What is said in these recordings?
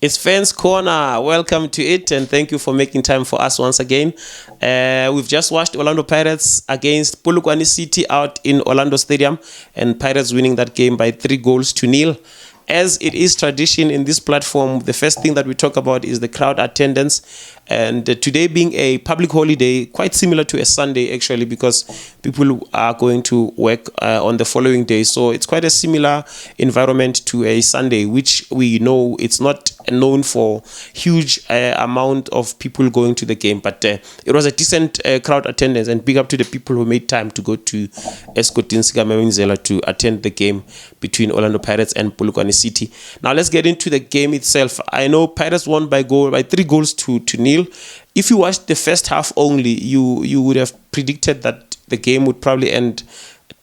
It's Fans Corner. Welcome to it, and thank you for making time for us once again. We've just watched Orlando Pirates against Polokwane City out in Orlando Stadium, and Pirates winning that game by 3-0. As it is tradition in this platform, the first thing that we talk about is the crowd attendance. And today being a public holiday, quite similar to a Sunday actually, because people are going to work on the following day. So it's quite a similar environment to a Sunday, which we know it's not known for huge amount of people going to the game. But it was a decent crowd attendance, and big up to the people who made time to go to Escotinsika Memenzela to attend the game between Orlando Pirates and Polokwane City. Now let's get into the game itself. I know Pirates won by 3-0. If you watched the first half only, you would have predicted that the game would probably end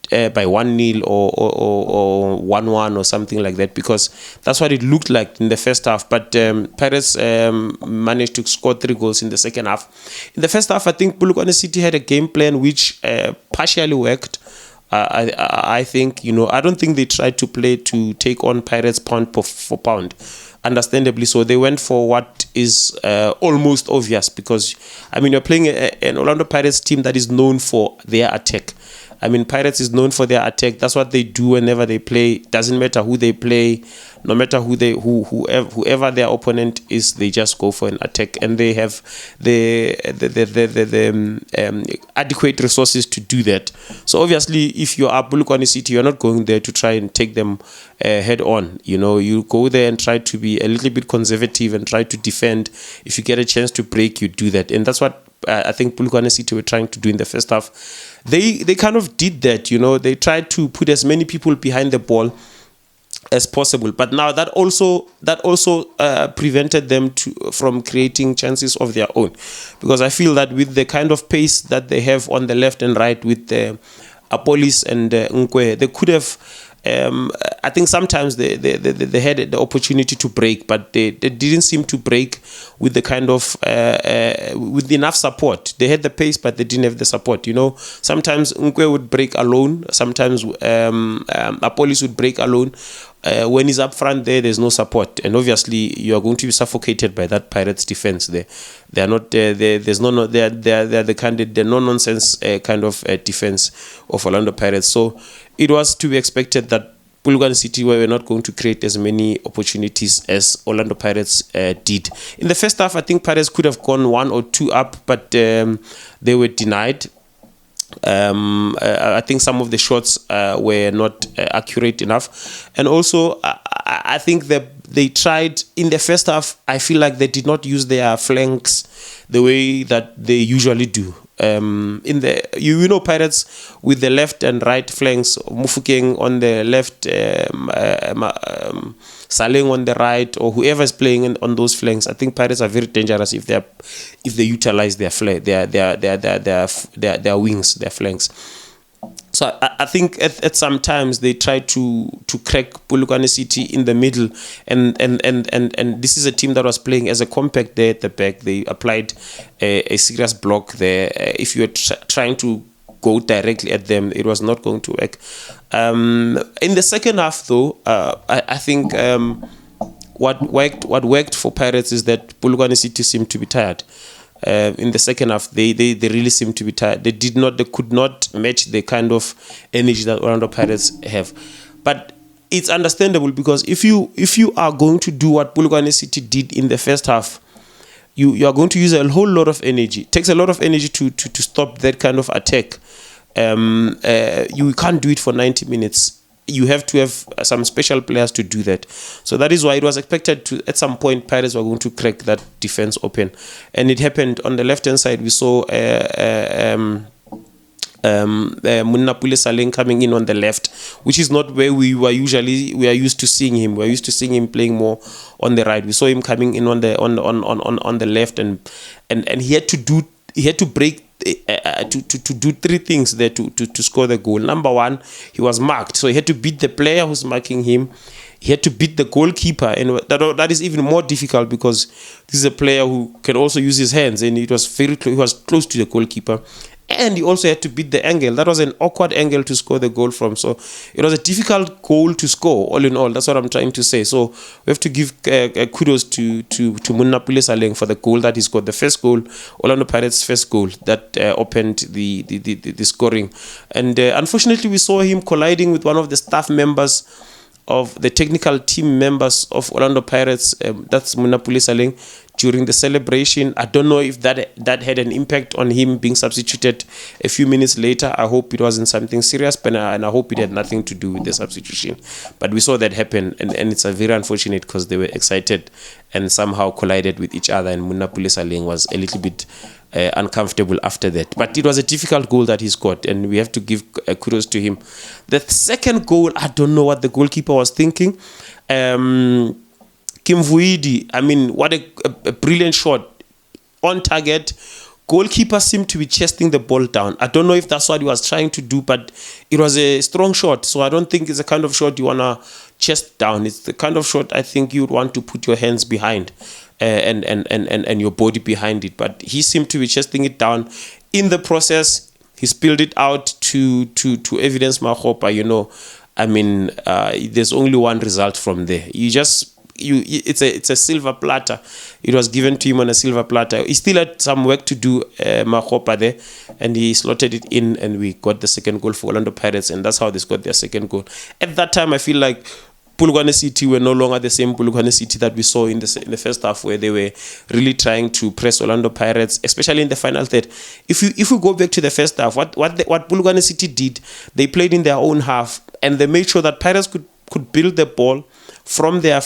by 1-0 or 1-1 or something like that, because that's what it looked like in the first half. But Pirates managed to score 3 goals in the second half. In the first half, I think Polokwane City had a game plan which partially worked. I think, I don't think they tried to play to take on Pirates pound for pound, understandably so. They went for what is almost obvious, because you're playing an Orlando Pirates team that is known for their attack. Pirates is known for their attack. That's what they do whenever they play. Doesn't matter who they play, no matter whoever their opponent is, they just go for an attack, and they have the adequate resources to do that. So obviously, if you are Polokwane City, you're not going there to try and take them head on. You go there and try to be a little bit conservative and try to defend. If you get a chance to break, you do that, and that's what I think Polokwane City were trying to do in the first half. They kind of did that, They tried to put as many people behind the ball as possible, but now that also prevented them from creating chances of their own, because I feel that with the kind of pace that they have on the left and right with the Apolis and Nkwe, they could have. I think sometimes they had the opportunity to break, but they didn't seem to break with the kind of with enough support. They had the pace, but they didn't have the support. Sometimes Nkwe would break alone. Sometimes Apolis would break alone. When he's up front there's no support, and obviously you are going to be suffocated by that Pirates defense. They're not there's no they're the kind of no nonsense kind of defense of Orlando Pirates. So it was to be expected that Polokwane City were not going to create as many opportunities as Orlando Pirates did. In the first half, I think Pirates could have gone 1 or 2 up, but they were denied. I think some of the shots were not accurate enough, and also I think that they tried in the first half. I feel like they did not use their flanks the way that they usually do. In the Pirates with the left and right flanks, Mufukeng on the left, Saleng on the right, or whoever is playing on those flanks. I think Pirates are very dangerous if they utilize their wings, their flanks. So I think at some times they try to crack Polokwane City in the middle, and this is a team that was playing as a compact there at the back. They applied a serious block there. If you were trying to go directly at them, it was not going to work. In the second half, though, I think what worked for Pirates is that Polokwane City seemed to be tired. In the second half, they really seemed to be tired. They could not match the kind of energy that Orlando Pirates have. But it's understandable, because if you are going to do what Polokwane City did in the first half, you are going to use a whole lot of energy. It takes a lot of energy to stop that kind of attack. You can't do it for 90 minutes. You have to have some special players to do that. So that is why it was expected to, at some point, Pirates were going to crack that defense open. And it happened. On the left-hand side, we saw Munnapule Saleng coming in on the left, which is not where we are used to seeing him. We're used to seeing him playing more on the right. We saw him coming in on the left, and he had to break to do 3 things there to score the goal. Number one, he was marked, so he had to beat the player who's marking him. He had to beat the goalkeeper, and that is even more difficult, because this is a player who can also use his hands, and he was close to the goalkeeper. and he also had to beat the angle. That was an awkward angle to score the goal from. So it was a difficult goal to score, all in all. That's what I'm trying to say. So we have to give kudos to Munnapule Saleng for the goal that he scored. The first goal, Orlando Pirates' first goal that opened the scoring. And unfortunately, we saw him colliding with one of the staff members of the technical team members of Orlando Pirates, that's Munnapule Saleng, during the celebration. I don't know if that had an impact on him being substituted a few minutes later. I hope it wasn't something serious, and I hope it had nothing to do with the substitution. But we saw that happen, and it's a very unfortunate because they were excited and somehow collided with each other, and Munnapule Saleng was a little bit uncomfortable after that. But it was a difficult goal that he scored, and we have to give kudos to him. The second goal, I don't know what the goalkeeper was thinking. Kim Vuidi, I mean, what a brilliant shot on target. Goalkeeper seemed to be chesting the ball down. I don't know if that's what he was trying to do, but it was a strong shot. So I don't think it's the kind of shot you want to chest down. It's the kind of shot I think you would want to put your hands behind and your body behind it. But he seemed to be chesting it down. In the process, he spilled it out to Evidence Makgopa. You know, I mean, there's only one result from there. It's a silver platter. It was given to him on a silver platter. He still had some work to do, Makgopa there, and he slotted it in, and we got the second goal for Orlando Pirates, and that's how they got their second goal. At that time, I feel like Polokwane City were no longer the same Polokwane City that we saw in the first half, where they were really trying to press Orlando Pirates, especially in the final third. If we go back to the first half, what Polokwane City did, they played in their own half, and they made sure that Pirates could build the ball from their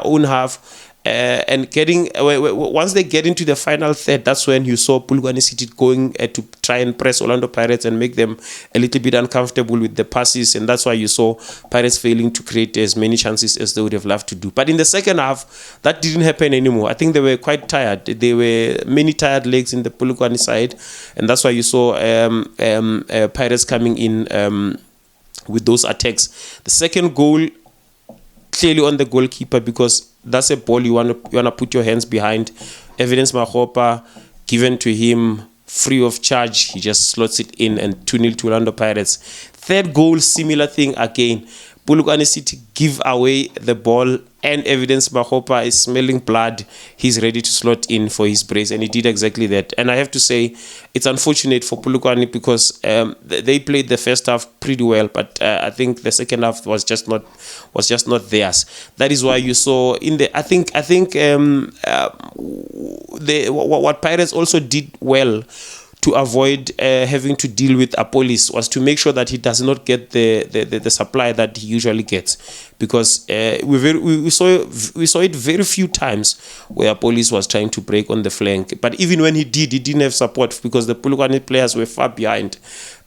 own half, and once they get into the final third, that's when you saw Polokwane City going to try and press Orlando Pirates and make them a little bit uncomfortable with the passes, and that's why you saw Pirates failing to create as many chances as they would have loved to do. But in the second half, that didn't happen anymore. I think they were quite tired. There were many tired legs in the Polokwane side, and that's why you saw Pirates coming in with those attacks. The second goal, clearly on the goalkeeper, because that's a ball you wanna put your hands behind. Evidence Makgopa, given to him free of charge, he just slots it in, and 2-0 to Orlando Pirates. Third goal, similar thing again. Polokwane City give away the ball, and Evidence Makgopa is smelling blood. He's ready to slot in for his brace, and he did exactly that. And I have to say, it's unfortunate for Polokwane because they played the first half pretty well, but I think the second half was just not theirs. That is why you saw in the what Pirates also did well to avoid having to deal with Apolis was to make sure that he does not get the supply that he usually gets, because we saw it very few times where Apolis was trying to break on the flank. But even when he didn't have support, because the Polokwane players were far behind,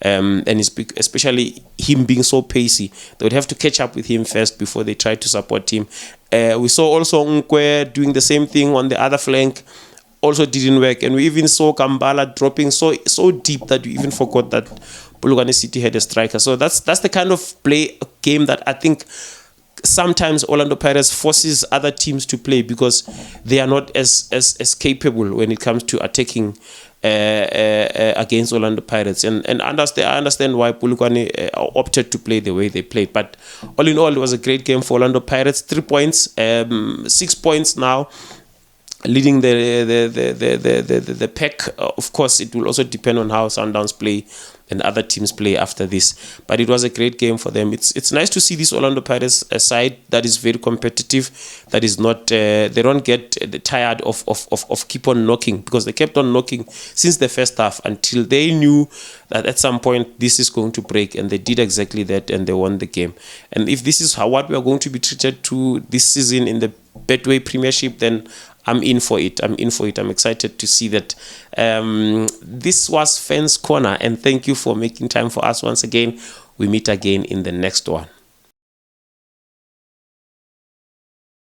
and especially him being so pacey, they would have to catch up with him first before they tried to support him. We saw also Nkwe doing the same thing on the other flank. Also didn't work, and we even saw Kambala dropping so deep that we even forgot that Polokwane City had a striker. So that's the kind of game that I think sometimes Orlando Pirates forces other teams to play, because they are not as capable when it comes to attacking against Orlando Pirates. And I understand why Polokwane opted to play the way they played. But all in all, it was a great game for Orlando Pirates. 3 points, 6 points now, leading the pack. Of course, it will also depend on how Sundowns play and other teams play after this. But it was a great game for them. It's nice to see this Orlando Pirates side that is very competitive, that is not they don't get tired of keep on knocking, because they kept on knocking since the first half until they knew that at some point this is going to break, and they did exactly that, and they won the game. And if this is what we are going to be treated to this season in the Betway Premiership, then I'm in for it. I'm excited to see that. This was Fans Corner, and thank you for making time for us once again. We meet again in the next one.